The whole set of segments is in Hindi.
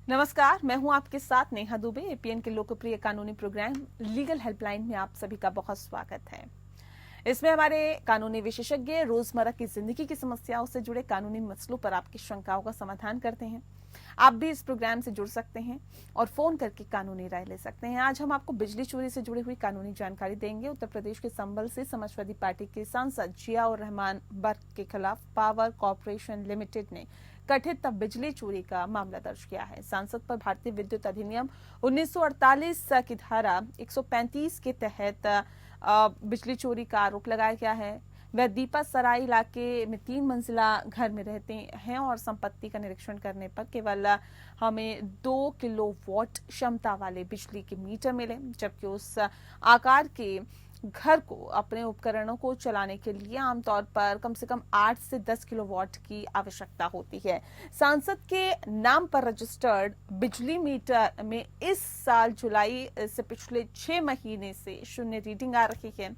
नमस्कार, मैं हूं आपके साथ नेहा दुबे। एपीएन के लोकप्रिय कानूनी प्रोग्राम लीगल हेल्पलाइन में आप सभी का बहुत स्वागत है। इसमें हमारे कानूनी विशेषज्ञ रोजमर्रा की जिंदगी की समस्याओं से जुड़े कानूनी मसलों पर आपकी शंकाओं का समाधान करते हैं। आप भी इस प्रोग्राम से जुड़ सकते हैं और फोन करके कानूनी राय ले सकते हैं। आज हम आपको बिजली चोरी से जुड़ी हुई कानूनी जानकारी देंगे। उत्तर प्रदेश के संभल से समाजवादी पार्टी के सांसद जियाउर रहमान बर्क के खिलाफ पावर कॉर्पोरेशन लिमिटेड ने कथित बिजली चोरी का मामला दर्ज किया है। सांसद पर भारतीय विद्युत अधिनियम 1948 की धारा 135 के तहत बिजली चोरी का आरोप लगाया गया है। वह दीपा सराय इलाके में 3 मंजिला घर में रहते हैं और संपत्ति का निरीक्षण करने पर केवल हमें 2 किलोवाट क्षमता वाले बिजली के मीटर मिले, जबकि उस आकार के घर को अपने उपकरणों को चलाने के लिए आमतौर पर कम से कम 8 से 10 किलोवाट की आवश्यकता होती है। सांसद के नाम पर रजिस्टर्ड बिजली मीटर में इस साल जुलाई से पिछले 6 महीने से शून्य रीडिंग आ रही है।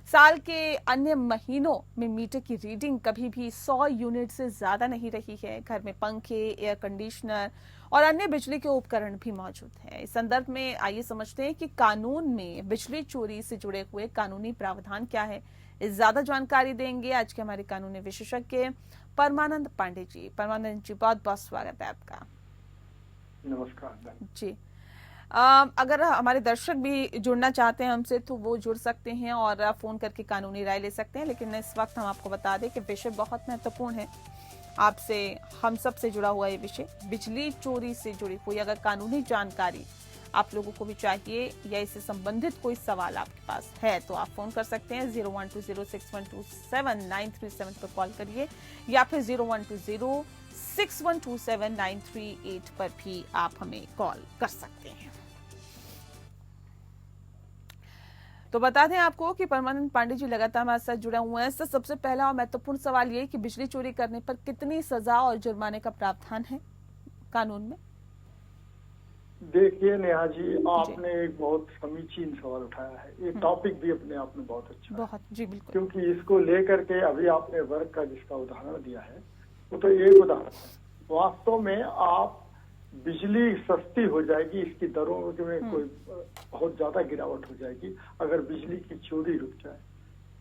साल के अन्य महीनों में मीटर की रीडिंग कभी भी 100 यूनिट से ज्यादा नहीं रही है। घर में पंखे, एयर कंडीशनर और अन्य बिजली के उपकरण भी मौजूद हैं। इस संदर्भ में आइए समझते हैं कि कानून में बिजली चोरी से जुड़े हुए कानूनी प्रावधान क्या है। इस ज्यादा जानकारी देंगे आज के हमारे कानूनी विशेषज्ञ परमानंद पांडे जी। परमानंद जी, बहुत बहुत स्वागत है आपका। नमस्कार जी। अगर हमारे दर्शक भी जुड़ना चाहते हैं हमसे तो वो जुड़ सकते हैं और फोन करके कानूनी राय ले सकते हैं, लेकिन इस वक्त हम आपको बता दें कि विषय बहुत महत्वपूर्ण है। आपसे, हम सब से जुड़ा हुआ ये विषय बिजली चोरी से जुड़ी हुई अगर कानूनी जानकारी आप लोगों को भी चाहिए या इससे संबंधित कोई सवाल आपके पास है तो आप फोन कर सकते हैं। 0120612793 पर कॉल करिए या फिर 0120612793 पर भी आप हमें कॉल कर सकते हैं। तो बता दें आपको कि परमानंद पांडे जी लगातार हमारे साथ जुड़े हुए हैं। सबसे पहला और महत्वपूर्ण सवाल ये कि बिजली चोरी करने पर कितनी सजा और जुर्माने का प्रावधान है कानून में? देखिए नेहा जी, आपने एक बहुत समीचीन सवाल उठाया है। ये टॉपिक भी अपने आप में बहुत अच्छा बहुत जी बिल्कुल, क्योंकि इसको लेकर के अभी आपने वर्क का जिसका उदाहरण दिया है वो तो एक उदाहरण है। वास्तव में आप बिजली सस्ती हो जाएगी, इसकी दरों में कोई बहुत ज्यादा गिरावट हो जाएगी अगर बिजली की चोरी रुक जाए।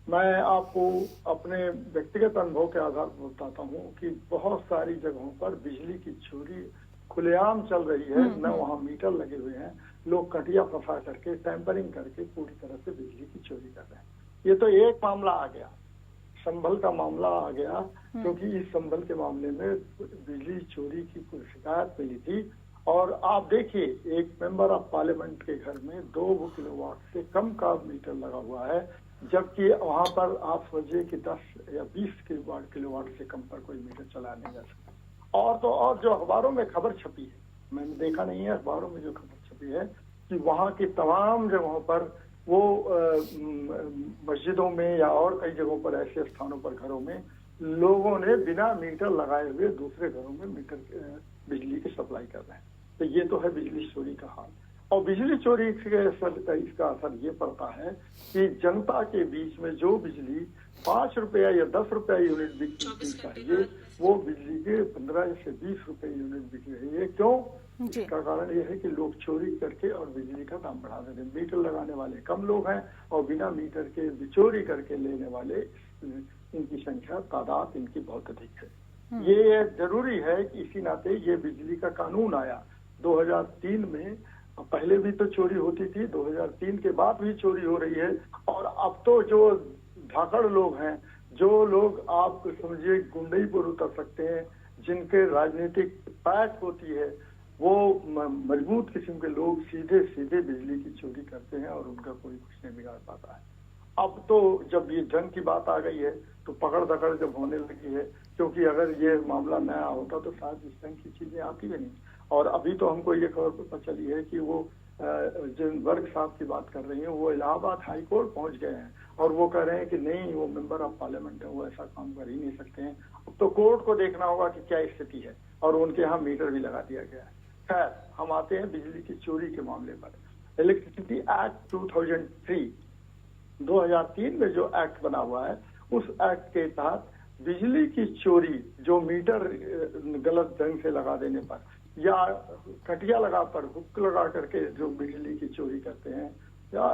मैं आपको अपने व्यक्तिगत अनुभव के आधार पर बताता हूँ कि बहुत सारी जगहों पर बिजली की चोरी खुलेआम चल रही है। न वहाँ मीटर लगे हुए हैं, लोग कटिया फंसा करके टैंपरिंग करके पूरी तरह से बिजली की चोरी कर रहे हैं। ये तो एक मामला आ गया, संभल का मामला आ गया, क्योंकि इस संभल के मामले में बिजली चोरी की कोई शिकायत मिली थी। और आप देखिए, एक मेंबर ऑफ पार्लियामेंट के घर में 2 किलोवाट से कम का मीटर लगा हुआ है, जबकि वहां पर आप समझिए कि 10 या 20 किलोवाट से कम पर कोई मीटर चलाया नहीं जा सकता। और तो और जो अखबारों में खबर छपी है, मैंने देखा नहीं है, अखबारों में जो खबर छपी है कि वहां की तमाम जगहों पर वो मस्जिदों में या और कई जगहों पर ऐसे स्थानों पर घरों में लोगों ने बिना मीटर लगाए हुए दूसरे घरों में मीटर बिजली की सप्लाई कर रहे हैं। तो ये तो है बिजली चोरी का हाल। और बिजली चोरी इसका असर ये पड़ता है कि जनता के बीच में जो बिजली 5 रुपया या 10 रुपया यूनिट बिकनी चाहिए, वो बिजली के 15 से 20 रुपए यूनिट बिक रही है। क्यों? इसका कारण यह है कि लोग चोरी करके और बिजली का दाम बढ़ा देते हैं। मीटर लगाने वाले कम लोग हैं और बिना मीटर के चोरी करके लेने वाले, इनकी संख्या, तादाद इनकी बहुत अधिक है। ये जरूरी है कि इसी नाते ये बिजली का कानून आया 2003 में। पहले भी तो चोरी होती थी, 2003 के बाद भी चोरी हो रही है। और अब तो जो धाकड़ लोग हैं, जो लोग आप समझिए गुंडई पर उतर सकते हैं, जिनके राजनीतिक पैठ होती है, वो मजबूत किस्म के लोग सीधे सीधे बिजली की चोरी करते हैं और उनका कोई कुछ नहीं बिगाड़ पाता है। अब तो जब ये जंग की बात आ गई है तो पकड़ दकड़ जब होने लगी है, क्योंकि अगर ये मामला नया होता तो शायद इस तरह की चीजें आती भी नहीं। और अभी तो हमको ये खबर पता चली है कि वो जिन वर्ग साहब की बात कर रही हैं वो इलाहाबाद हाई कोर्ट पहुंच गए हैं और वो कह रहे हैं कि नहीं, वो मेंबर ऑफ पार्लियामेंट है, वो ऐसा काम कर ही नहीं सकते हैं। अब तो कोर्ट को देखना होगा कि क्या स्थिति है, और उनके यहाँ मीटर भी लगा दिया गया है। खैर, हम आते हैं बिजली की चोरी के मामले पर। इलेक्ट्रिसिटी एक्ट 2003 में जो एक्ट बना हुआ है, उस एक्ट के तहत बिजली की चोरी जो मीटर गलत ढंग से लगा देने पर या कटिया लगाकर हुक लगा करके जो बिजली की चोरी करते हैं, या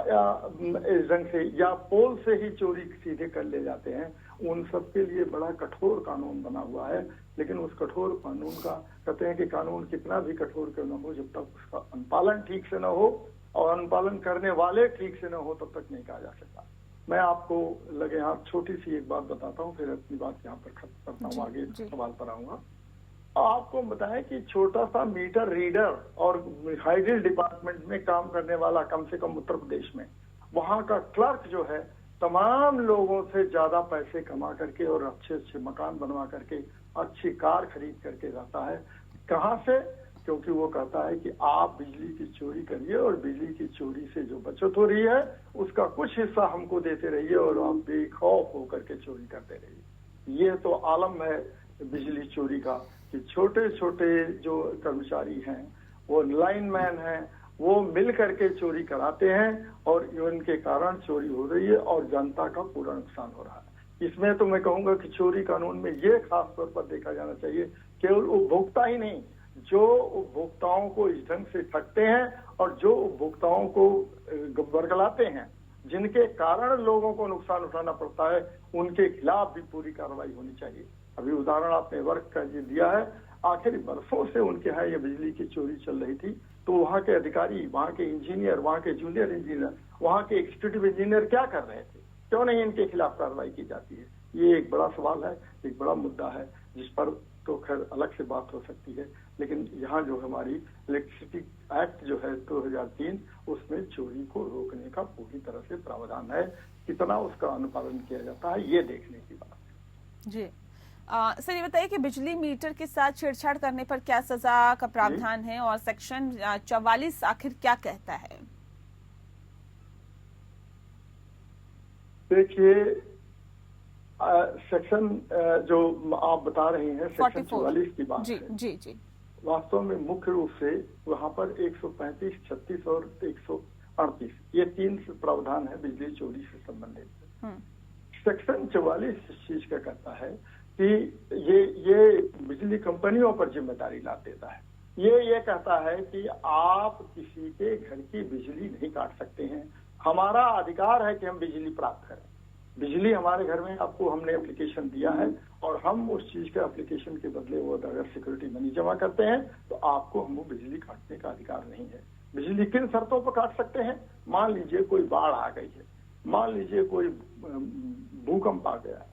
इस ढंग से या पोल से ही चोरी सीधे कर ले जाते हैं, उन सब के लिए बड़ा कठोर कानून बना हुआ है। लेकिन उस कठोर कानून का कहते हैं कि कानून कितना भी कठोर क्यों न हो, जब तक उसका अनुपालन ठीक से न हो और अनुपालन करने वाले ठीक से न हो तब तक नहीं कहा जा सकता। मैं आपको लगे यहाँ छोटी सी एक बात बताता हूँ, फिर अपनी बात यहाँ पर खत्म करता हूँ, आगे सवाल पर आऊंगा। आपको बताएं कि छोटा सा मीटर रीडर और हाइड्रिल डिपार्टमेंट में काम करने वाला, कम से कम उत्तर प्रदेश में, वहां का क्लर्क जो है तमाम लोगों से ज्यादा पैसे कमा करके और अच्छे अच्छे मकान बनवा करके अच्छी कार खरीद करके रहता है। कहाँ से? क्योंकि वो कहता है कि आप बिजली की चोरी करिए और बिजली की चोरी से जो बचत हो रही है उसका कुछ हिस्सा हमको देते रहिए और आप बेखौफ होकर के चोरी करते रहिए। ये तो आलम है बिजली चोरी का कि छोटे छोटे जो कर्मचारी हैं, वो लाइनमैन हैं, वो मिल करके चोरी कराते हैं और इनके कारण चोरी हो रही है और जनता का पूरा नुकसान हो रहा है। इसमें तो मैं कहूंगा कि चोरी कानून में ये खास तौर पर देखा जाना चाहिए, केवल उपभोक्ता ही नहीं, जो उपभोक्ताओं को इस ढंग से ठगते हैं और जो उपभोक्ताओं को बरगलाते हैं, जिनके कारण लोगों को नुकसान उठाना पड़ता है, उनके खिलाफ भी पूरी कार्रवाई होनी चाहिए। अभी उदाहरण आपने वर्क का ये दिया है, आखिर बरसों से उनके यहाँ ये बिजली की चोरी चल रही थी, तो वहाँ के अधिकारी, वहाँ के इंजीनियर, वहाँ के जूनियर इंजीनियर, वहाँ के एग्जीक्यूटिव इंजीनियर क्या कर रहे थे? क्यों नहीं इनके खिलाफ कार्रवाई की जाती है? ये एक बड़ा सवाल है, एक बड़ा मुद्दा है, जिस पर तो खैर अलग से बात हो सकती है। लेकिन यहाँ जो हमारी इलेक्ट्रिसिटी एक्ट जो है 2003, उसमें चोरी को रोकने का पूरी तरह से प्रावधान है। कितना उसका अनुपालन किया जाता है, ये देखने की बात है। जी सर, ये बताइए कि बिजली मीटर के साथ छेड़छाड़ करने पर क्या सजा का प्रावधान है और सेक्शन 44 आखिर क्या कहता है? देखिए, सेक्शन जो आप बता रही हैं, सेक्शन 44 की बात जी, है। जी जी। वास्तव में मुख्य रूप से वहाँ पर 135, 36 और 138 ये 3 प्रावधान है बिजली चोरी से संबंधित। सेक्शन 44 इस चीज का कहता है कि ये बिजली कंपनियों पर जिम्मेदारी ला देता है। ये कहता है कि आप किसी के घर की बिजली नहीं काट सकते हैं, हमारा अधिकार है कि हम बिजली प्राप्त करें। बिजली हमारे घर में, आपको हमने एप्लीकेशन दिया है और हम उस चीज के एप्लीकेशन के बदले वो अगर सिक्योरिटी मनी जमा करते हैं तो आपको हम वो बिजली काटने का अधिकार नहीं है। बिजली किन शर्तों पर काट सकते हैं? मान लीजिए कोई बाढ़ आ गई है, मान लीजिए कोई भूकंप आ गया है,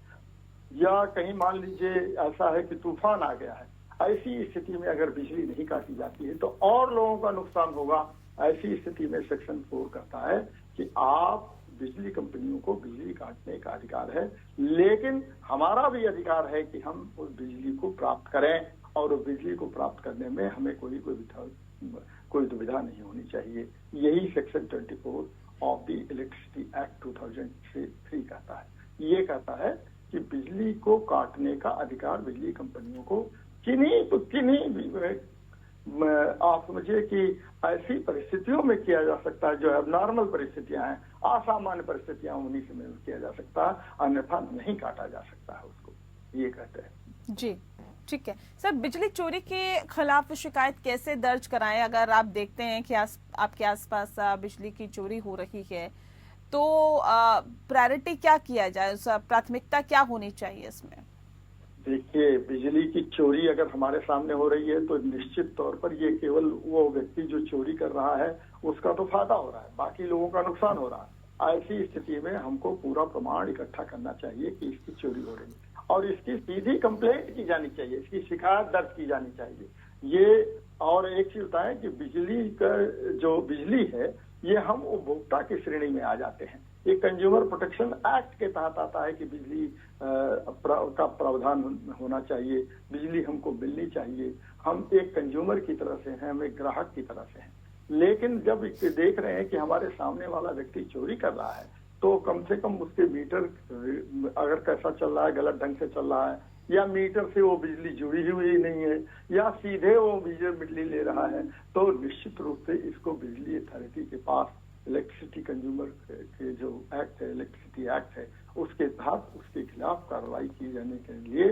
या कहीं मान लीजिए ऐसा है कि तूफान आ गया है, ऐसी स्थिति में अगर बिजली नहीं काटी जाती है तो और लोगों का नुकसान होगा। ऐसी स्थिति में सेक्शन 4 कहता है कि आप बिजली कंपनियों को बिजली काटने का अधिकार है, लेकिन हमारा भी अधिकार है कि हम उस बिजली को प्राप्त करें और उस बिजली को प्राप्त करने में हमें कोई दुविधा नहीं होनी चाहिए। यही section 24 of the electricity act 2003 कहता है। ये कहता है कि बिजली को काटने का अधिकार बिजली कंपनियों को किन्हीं आप समझिए कि ऐसी परिस्थितियों में किया जा सकता है जो एबनॉर्मल परिस्थितियां हैं, असामान्य परिस्थितियां, उन्हीं से में किया जा सकता है, अन्यथा नहीं काटा जा सकता है उसको, ये कहते हैं। जी ठीक है सर, बिजली चोरी के खिलाफ शिकायत कैसे दर्ज कराएं? अगर आप देखते हैं कि आपके आसपास बिजली की चोरी हो रही है तो प्रायोरिटी क्या किया जाए, प्राथमिकता क्या होनी चाहिए इसमें? देखिए, बिजली की चोरी अगर हमारे सामने हो रही है तो निश्चित तौर पर ये केवल वो व्यक्ति जो चोरी कर रहा है उसका तो फायदा हो रहा है, बाकी लोगों का नुकसान हो रहा है। ऐसी स्थिति में हमको पूरा प्रमाण इकट्ठा करना चाहिए कि इसकी चोरी हो रही है और इसकी सीधी कंप्लेंट की जानी चाहिए, इसकी शिकायत दर्ज की जानी चाहिए। ये और एक चीज बताएं कि बिजली का जो बिजली है ये हम उपभोक्ता की श्रेणी में आ जाते हैं। ये कंज्यूमर प्रोटेक्शन एक्ट के तहत आता है कि बिजली का प्रावधान होना चाहिए, बिजली हमको मिलनी चाहिए। हम एक कंज्यूमर की तरह से हैं, हम एक ग्राहक की तरह से हैं। लेकिन जब देख रहे हैं कि हमारे सामने वाला व्यक्ति चोरी कर रहा है तो कम से कम उसके मीटर अगर कैसा चल रहा है, गलत ढंग से चल रहा है, या मीटर से वो बिजली जुड़ी हुई नहीं है, या सीधे वो बिजली ले रहा है, तो निश्चित रूप से इसको बिजली अथॉरिटी के पास इलेक्ट्रिसिटी कंज्यूमर के जो एक्ट है, इलेक्ट्रिसिटी एक्ट है, उसके तहत उसके खिलाफ कार्रवाई की जाने के लिए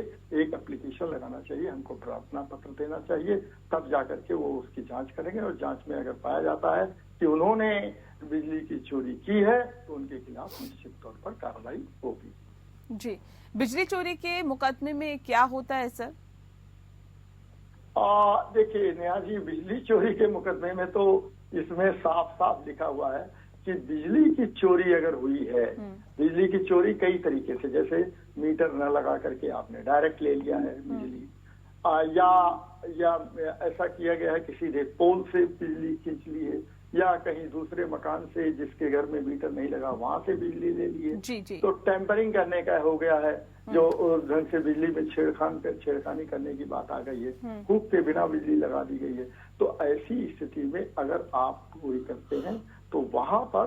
एक एप्लीकेशन लगाना चाहिए, हमको प्रार्थना पत्र देना चाहिए, तब जाकर के वो उसकी जांच करेंगे और जांच में अगर पाया जाता है कि उन्होंने बिजली की चोरी की है तो उनके खिलाफ निश्चित तौर पर कार्रवाई होगी। जी, बिजली चोरी के मुकदमे में क्या होता है सर? देखिए नेहा जी, बिजली चोरी के मुकदमे में तो इसमें साफ साफ लिखा हुआ है कि बिजली की चोरी अगर हुई है, बिजली की चोरी कई तरीके से, जैसे मीटर न लगा करके आपने डायरेक्ट ले लिया है बिजली, या ऐसा किया गया है कि सीधे पोल से बिजली खींच ली है, या कहीं दूसरे मकान से जिसके घर में मीटर नहीं लगा वहां से बिजली ले ली है। जी जी। तो टेम्परिंग करने का हो गया है, जो ढंग से बिजली में छेड़खानी करने की बात आ गई है, हुक के बिना बिजली लगा दी गई है। तो ऐसी स्थिति में अगर आप चोरी करते हैं तो वहां पर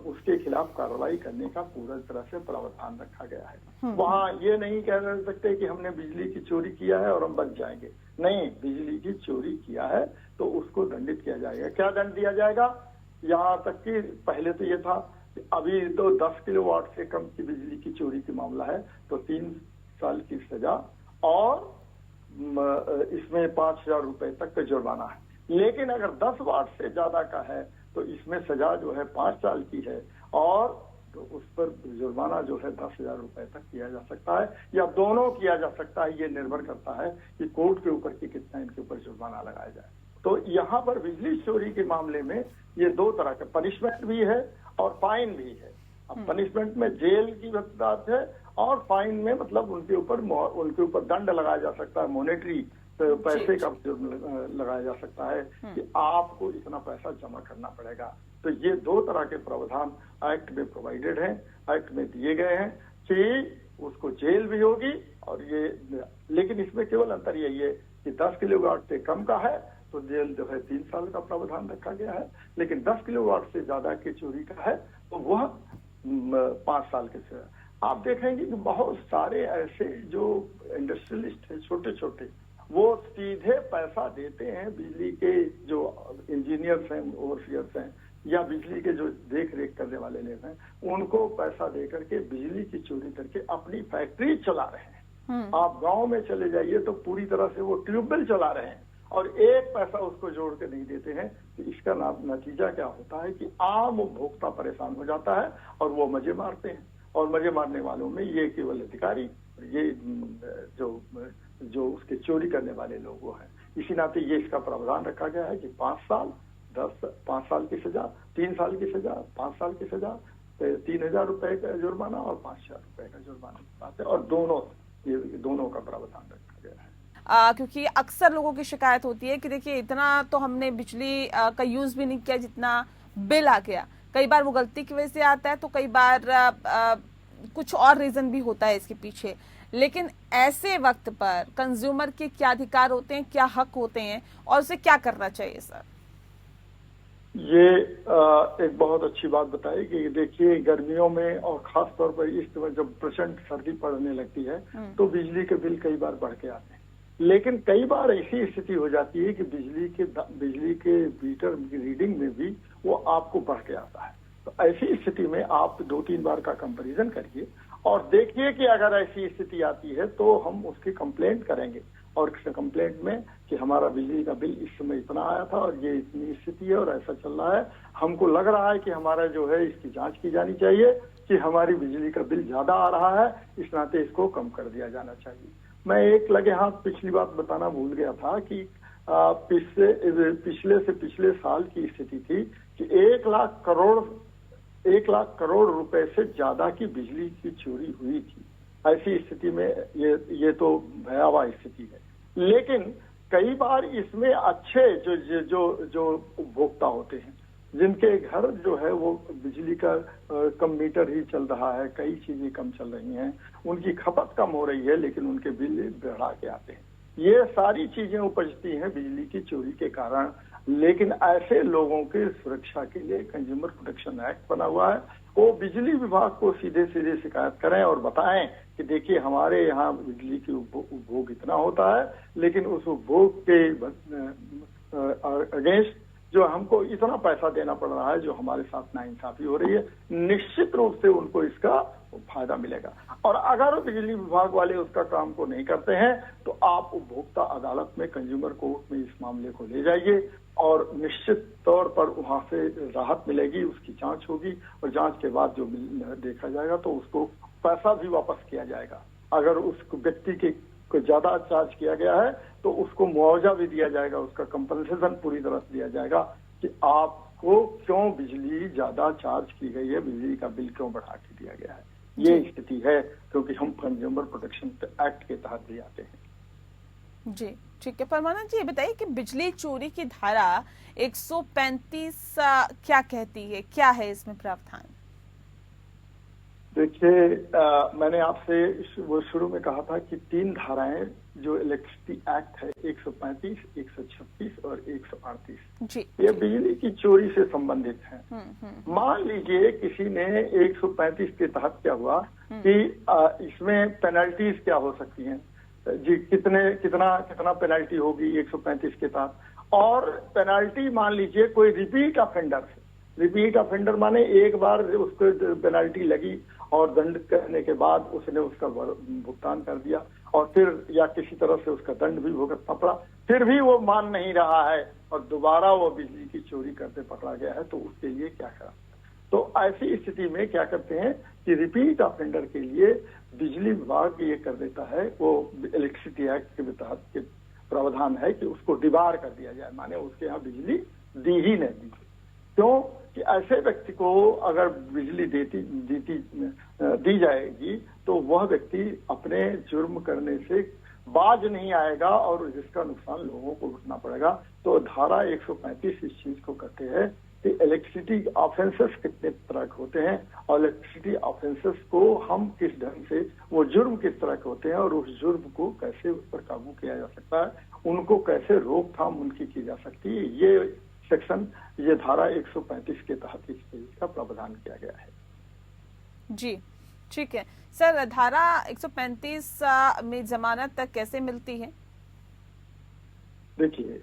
उसके खिलाफ कार्रवाई करने का पूरा तरह से प्रावधान रखा गया है। वहां ये नहीं कह सकते कि हमने बिजली की चोरी किया है और हम बच जाएंगे, नहीं, बिजली की चोरी किया है तो उसको दंडित किया जाएगा। क्या दंड दिया जाएगा? यहाँ तक कि पहले तो ये था, अभी तो 10 किलोवाट से कम की बिजली की चोरी की मामला है तो 3 साल की सजा और इसमें 5,000 रुपए तक का जुर्माना है। लेकिन अगर 10 वाट से ज्यादा का है तो इसमें सजा जो है 5 साल की है और तो उस पर जुर्माना जो है 10,000 रुपए तक किया जा सकता है, या दोनों किया जा सकता है। ये निर्भर करता है कि कोर्ट के ऊपर कि कितना इनके ऊपर जुर्माना लगाया जाए। तो यहाँ पर बिजली चोरी के मामले में ये 2 तरह का पनिशमेंट भी है और फाइन भी है। अब पनिशमेंट में जेल की बात है और फाइन में मतलब उनके ऊपर दंड लगाया जा सकता है, मॉनेटरी पैसे का लगाया जा सकता है कि आपको इतना पैसा जमा करना पड़ेगा। तो ये 2 तरह के प्रावधान एक्ट में प्रोवाइडेड हैं, एक्ट में दिए गए हैं कि उसको जेल भी होगी और ये, लेकिन इसमें केवल अंतर यही है कि 10 किलोवाट से कम का है तो जेल जो है 3 साल का प्रावधान रखा गया है, लेकिन 10 किलोवाट से ज्यादा की चोरी का है तो वह 5 साल के से। आप देखेंगे कि बहुत सारे ऐसे जो इंडस्ट्रियलिस्ट हैं छोटे छोटे, वो सीधे पैसा देते हैं बिजली के जो इंजीनियर्स हैं, ओवरसियर्स हैं, या बिजली के जो देख रेख करने वाले लोग हैं, उनको पैसा दे करके बिजली की चोरी करके अपनी फैक्ट्री चला रहे हैं। आप गांव में चले जाइए तो पूरी तरह से वो ट्यूबवेल चला रहे हैं और एक पैसा उसको जोड़ के नहीं देते हैं। तो इसका नतीजा क्या होता है कि आम उपभोक्ता परेशान हो जाता है और वो मजे मारते हैं, और मजे मारने वालों में ये केवल अधिकारी, ये जो उसके चोरी करने वाले लोग वो हैं। इसी नाते ये इसका प्रावधान रखा गया है कि 5 साल की सजा, 3 साल की सजा, 5 साल की सजा, 3,000 रुपए का जुर्माना और 5,000 रुपए का जुर्माना बात है, और दोनों का प्रावधान रखा गया है। क्योंकि अक्सर लोगों की शिकायत होती है कि देखिए इतना तो हमने बिजली का यूज भी नहीं किया जितना बिल आ गया। कई बार वो गलती की वजह से आता है, तो कई बार कुछ और रीजन भी होता है इसके पीछे। लेकिन ऐसे वक्त पर कंज्यूमर के क्या अधिकार होते हैं, क्या हक होते हैं और उसे क्या करना चाहिए सर? ये एक बहुत अच्छी बात बताई कि देखिए गर्मियों में और खास तौर पर इस समय जब प्रचंड सर्दी पड़ने लगती है तो बिजली के बिल कई बार बढ़ के आते हैं। लेकिन कई बार ऐसी स्थिति हो जाती है कि बिजली के मीटर की रीडिंग में भी वो आपको बढ़ के आता है। तो ऐसी स्थिति में आप 2-3 बार का कंपैरिजन करिए और देखिए कि अगर ऐसी स्थिति आती है तो हम उसकी कंप्लेंट करेंगे, और कंप्लेंट में कि हमारा बिजली का बिल इस समय इतना आया था और ये इतनी स्थिति है और ऐसा चल रहा है, हमको लग रहा है कि हमारा जो है इसकी जांच की जानी चाहिए कि हमारी बिजली का बिल ज्यादा आ रहा है, इस नाते इसको कम कर दिया जाना चाहिए। मैं एक लगे हाथ पिछली बात बताना भूल गया था कि पिछले साल की स्थिति थी कि 1 लाख करोड़ रुपए से ज्यादा की बिजली की चोरी हुई थी। ऐसी स्थिति में ये तो भयावह स्थिति है। लेकिन कई बार इसमें अच्छे जो उपभोक्ता होते हैं, जिनके घर जो है वो बिजली का कम मीटर ही चल रहा है, कई चीजें कम चल रही हैं, उनकी खपत कम हो रही है लेकिन उनके बिल बढ़ा के आते हैं। ये सारी चीजें उपजती हैं बिजली की चोरी के कारण। लेकिन ऐसे लोगों की सुरक्षा के लिए कंज्यूमर प्रोटेक्शन एक्ट बना हुआ है। वो बिजली विभाग को सीधे शिकायत करें और बताएं कि देखिए हमारे यहाँ बिजली की उपभोग इतना होता है, लेकिन उस उपभोग के अगेंस्ट जो हमको इतना पैसा देना पड़ रहा है, जो हमारे साथ नाइंसाफी हो रही है। निश्चित रूप से उनको इसका आपको फायदा मिलेगा। और अगर बिजली विभाग वाले उसका काम को नहीं करते हैं तो आप उपभोक्ता अदालत में, कंज्यूमर कोर्ट में इस मामले को ले जाइए और निश्चित तौर पर वहां से राहत मिलेगी, उसकी जांच होगी और जांच के बाद जो देखा जाएगा तो उसको पैसा भी वापस किया जाएगा। अगर उस व्यक्ति के को ज्यादा चार्ज किया गया है तो उसको मुआवजा भी दिया जाएगा, उसका कंपनसेशन पूरी तरह से दिया जाएगा कि आपको क्यों बिजली ज्यादा चार्ज की गई है, बिजली का बिल क्यों बढ़ा के दिया गया है। ये स्थिति है क्योंकि हम कंज्यूमर प्रोटेक्शन एक्ट के तहत भी आते हैं। जी ठीक है। परमानंद जी, ये बताइए कि बिजली चोरी की धारा 135 क्या कहती है, क्या है इसमें प्रावधान? देखिए, मैंने आपसे वो शुरू में कहा था कि 3 धाराएं जो इलेक्ट्रिसिटी एक्ट है 135, 136 और 138 जी, ये बिजली की चोरी से संबंधित है। मान लीजिए किसी ने 135 के तहत क्या हुआ कि इसमें पेनल्टीज क्या हो सकती हैं जी, कितना पेनल्टी होगी 135 के तहत। और पेनल्टी मान लीजिए कोई रिपीट ऑफेंडर माने एक बार उसको पेनल्टी लगी और दंड करने के बाद उसने उसका भुगतान कर दिया और फिर या किसी तरह से उसका दंड भी भुगतना पड़ा, फिर भी वो मान नहीं रहा है और दोबारा वो बिजली की चोरी करते पकड़ा गया है, तो उसके लिए क्या करा। तो ऐसी स्थिति में क्या करते हैं कि रिपीट ऑफेंडर के लिए बिजली विभाग ये कर देता है, वो इलेक्ट्रिसिटी एक्ट के तहत के प्रावधान है कि उसको डिबार कर दिया जाए, माने उसके यहाँ बिजली दी ही नहीं दी। क्यों कि ऐसे व्यक्ति को अगर बिजली दी जाएगी तो वह व्यक्ति अपने जुर्म करने से बाज नहीं आएगा और जिसका नुकसान लोगों को उठाना पड़ेगा। तो धारा 135 इस चीज को कहते हैं कि इलेक्ट्रिसिटी ऑफेंसेस कितने तरह के होते हैं और इलेक्ट्रिसिटी ऑफेंसेस को हम किस ढंग से, वो जुर्म किस तरह के होते हैं और उस जुर्म को कैसे उस पर काबू किया जा सकता है, उनको कैसे रोकथाम उनकी की जा सकती है। ये सेक्शन, ये धारा 135 के तहत इस चीज का प्रावधान किया गया है। जी ठीक है सर, धारा 135 में जमानत तक कैसे मिलती है? देखिए,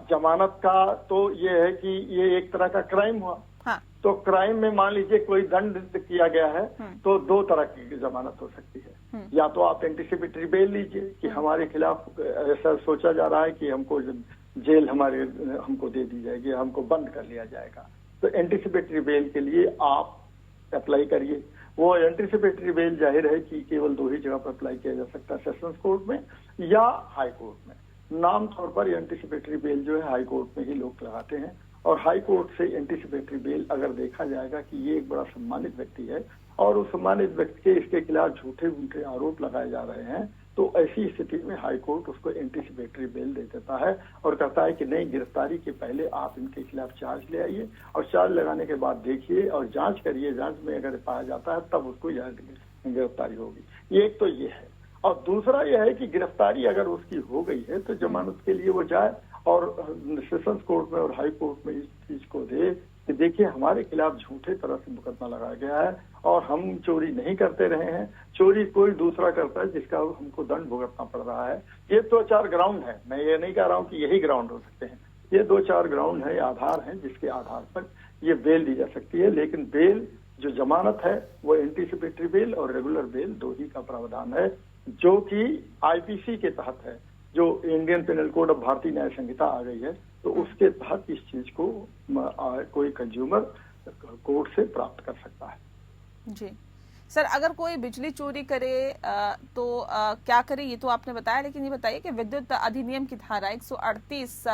जमानत का तो ये है कि ये एक तरह का क्राइम हुआ। हाँ। तो क्राइम में मान लीजिए कोई दंड किया गया है तो 2 तरह की जमानत हो सकती है। या तो आप एंटीसिपेटरी बेल लीजिए कि हमारे खिलाफ ऐसा सोचा जा रहा है कि हमको जेल हमको दे दी जाएगी, हमको बंद कर लिया जाएगा, तो एंटीसिपेटरी बेल के लिए आप अप्लाई करिए। वो एंटीसिपेटरी बेल जाहिर है कि केवल 2 ही जगह पर अप्लाई किया जा सकता है, सेशंस कोर्ट में या हाई कोर्ट में। नाम तौर पर एंटीसिपेटरी बेल जो है हाई कोर्ट में ही लोग लगाते हैं और हाई कोर्ट से एंटीसिपेटरी बेल अगर देखा जाएगा कि ये एक बड़ा सम्मानित व्यक्ति है और उस सम्मानित व्यक्ति के इसके खिलाफ झूठे आरोप लगाए जा रहे हैं, तो ऐसी स्थिति में हाई कोर्ट उसको एंटीसिपेटरी बेल दे देता है और कहता है कि नहीं, गिरफ्तारी के पहले आप इनके खिलाफ चार्ज ले आइए और चार्ज लगाने के बाद देखिए और जांच करिए, जांच में अगर पाया जाता है तब उसको गिरफ्तारी होगी। एक तो ये है। और दूसरा यह है कि गिरफ्तारी अगर उसकी हो गई है तो जमानत के लिए वो जाए और सेशंस कोर्ट में और हाई कोर्ट में इस चीज को दे कि देखिए हमारे खिलाफ झूठे तरह से मुकदमा लगाया गया है और हम चोरी नहीं करते रहे हैं, चोरी कोई दूसरा करता है जिसका हमको दंड भुगतना पड़ रहा है। ये 2-4 ग्राउंड है, मैं ये नहीं कह रहा हूँ कि यही ग्राउंड हो सकते हैं, ये 2-4 ग्राउंड है, आधार हैं जिसके आधार पर ये बेल दी जा सकती है। लेकिन बेल जो जमानत है वो एंटीसिपेटरी बेल और रेगुलर बेल 2 ही का प्रावधान है, जो कि आईपीसी के तहत है, जो इंडियन पिनल कोड ऑफ भारतीय न्याय संहिता आ गई है, तो उसके तहत इस चीज को कोई कंज्यूमर कोर्ट से प्राप्त कर सकता है। जी सर, अगर कोई बिजली चोरी करे तो क्या करे, ये तो आपने बताया, लेकिन ये बताइए कि विद्युत अधिनियम की धारा 138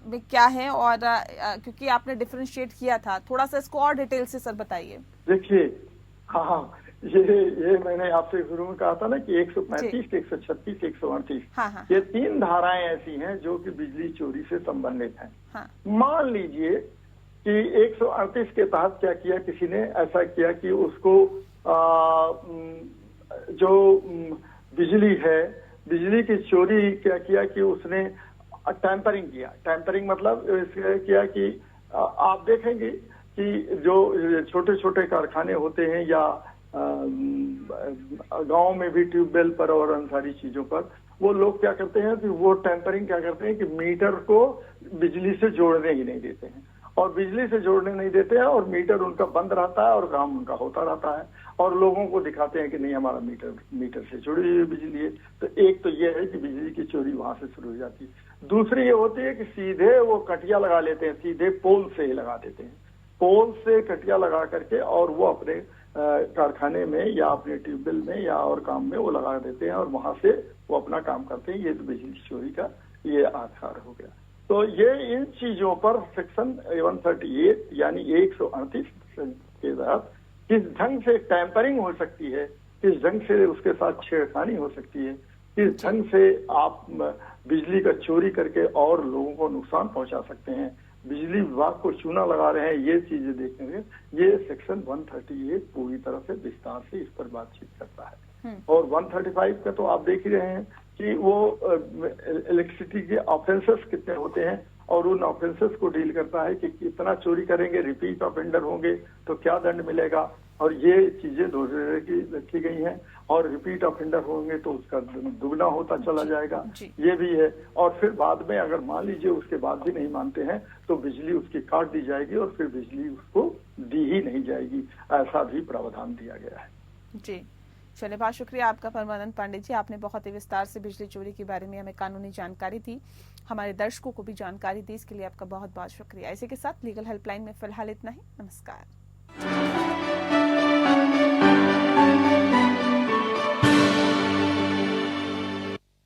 में क्या है और क्योंकि आपने डिफरेंशिएट किया था, थोड़ा सा इसको और डिटेल से सर बताइए। देखिए, हाँ, ये मैंने आपसे शुरू में कहा था ना कि 135, 136, 138 हाँ। ये 3 धाराएं ऐसी हैं जो कि बिजली चोरी से संबंधित हैं। हाँ। मान लीजिए कि 138 के तहत क्या किया, किसी ने ऐसा किया कि उसको जो बिजली है, बिजली की चोरी क्या किया कि उसने टैंपरिंग किया। टैंपरिंग मतलब किया कि आप देखेंगे कि जो छोटे छोटे कारखाने होते हैं या गांव में भी ट्यूबवेल पर और उन सारी चीजों पर वो लोग क्या करते हैं कि वो टैंपरिंग क्या करते हैं कि मीटर को बिजली से जोड़ने ही नहीं देते हैं और बिजली से जोड़ने नहीं देते हैं, और मीटर उनका बंद रहता है और काम उनका होता रहता है, और लोगों को दिखाते हैं कि नहीं हमारा मीटर से जुड़ी हुई बिजली है। तो एक तो ये है कि बिजली की चोरी वहां से शुरू हो जाती है। दूसरी ये होती है कि सीधे वो कटिया लगा लेते हैं, सीधे पोल से ही लगा देते हैं, पोल से कटिया लगा करके और वो अपने कारखाने में या अपने ट्यूबवेल में या और काम में वो लगा देते हैं और वहां से वो अपना काम करते हैं। ये तो बिजली चोरी का ये आधार हो गया। तो ये इन चीजों पर सेक्शन 138 यानी 138 के तहत किस ढंग से टैंपरिंग हो सकती है, किस ढंग से उसके साथ छेड़खानी हो सकती है, किस ढंग से आप बिजली का चोरी करके और लोगों को नुकसान पहुंचा सकते हैं, बिजली विभाग को चूना लगा रहे हैं, ये चीजें देखने में ये सेक्शन 138 पूरी तरह से विस्तार से इस पर बातचीत करता है। और 135 का तो आप देख ही रहे हैं कि वो इलेक्ट्रिसिटी के ऑफेंसेस कितने होते हैं और उन ऑफेंसेस को डील करता है कि कितना चोरी करेंगे, रिपीट ऑफेंडर होंगे तो क्या दंड मिलेगा, और ये चीजें दोहरे की रखी गई हैं। और रिपीट ऑफेंडर होंगे तो उसका दुगना होता चला जाएगा, ये भी है। और फिर बाद में अगर मान लीजिए उसके बाद भी नहीं मानते हैं तो बिजली उसकी काट दी जाएगी और फिर बिजली उसको दी ही नहीं जाएगी, ऐसा भी प्रावधान दिया गया है। जी चलिए, बहुत शुक्रिया आपका परमानंद पांडे जी, आपने बहुत ही विस्तार से बिजली चोरी के बारे में हमें कानूनी जानकारी दी, हमारे दर्शकों को भी जानकारी दी, इसके लिए आपका बहुत बहुत शुक्रिया। इसी के साथ लीगल हेल्पलाइन में फिलहाल इतना ही। नमस्कार।